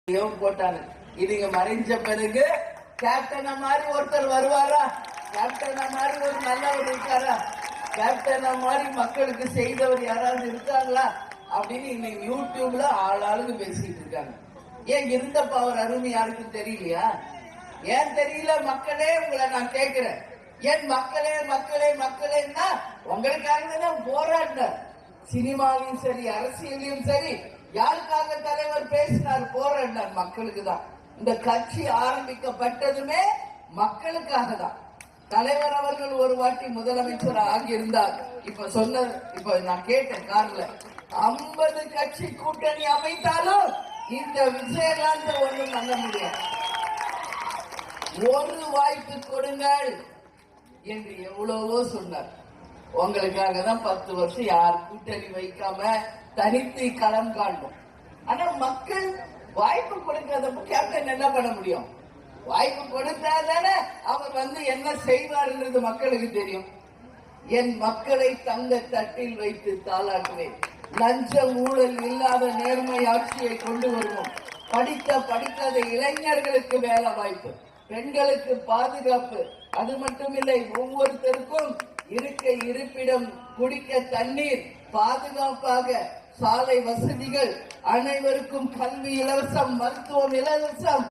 போட்டாங்க. இதுங்க மறைஞ்ச பிறகு கேப்டனா மாதிரி ஒருத்தர் வருவாரா? கேப்டனா மாதிரி ஒரு நல்லவர் இருக்காரா? கேப்டனா மாதிரி மக்களுக்கு செய்தவர் யாராவது இருக்காங்களா அப்படின்னு இன்னைக்கு யூடியூப்ல ஆளாளுக்கு பேசிட்டு இருக்காங்க. ஏன் இருந்த பவர் அருமை யாருக்கும் தெரியலையா? ஏன் தெரியல? மக்களே உங்களை நான் கேட்கிறேன். ஏன் மக்களே மக்களே மக்களேன்னா உங்களுக்காக தான் போராடினார். சினிமாவிலும் சரி அரசியலையும் சரி யாருக்காக தலைவர் பேசினார்? போராடினார் மக்களுக்கு தான். இந்த கட்சி ஆரம்பிக்கப்பட்டதுமே மக்களுக்காக தான். தலைவர் அவர்கள் ஒரு வாட்டி முதலமைச்சர் ஆகியிருந்தார். இப்ப நான் கேட்டேன் கார்ல 50 கட்சி கூட்டணி அமைத்தாலும் இந்த விஜயகாந்த் ஒன்றும் பண்ண முடியாது. ஒரு வாய்ப்பு கொடுங்கள் என்று எவ்வளவோ சொன்னார். உங்களுக்காக தான் 10 வருஷம் யார் கூட்டணி வைக்காம தனித்து களம் காண்போம். ஆனா மக்கள் வாய்ப்பு கொடுக்காதப்ப கேப்டன் என்ன பண்ண முடியும்? வாய்ப்பு கொடுத்தா தானே அவர் என்ன செய்வார்ன்றது மக்களுக்கு தெரியும். என் மக்களை தங்க தட்டில் வைத்து தாளாட்டுவேன். லஞ்ச ஊழல் இல்லாத நேர்மை ஆட்சியை கொண்டு வருவோம். படிக்காத இளைஞர்களுக்கு வேலை வாய்ப்பு, பெண்களுக்கு பாதுகாப்பு, அது மட்டுமில்லை ஒவ்வொருத்தருக்கும் இருக்க இருப்பிடம், குடிக்க தண்ணீர், பாதுகாப்பாக சாலை வசதிகள், அனைவருக்கும் கல்வி இலவசம், மருத்துவம் இலவசம்.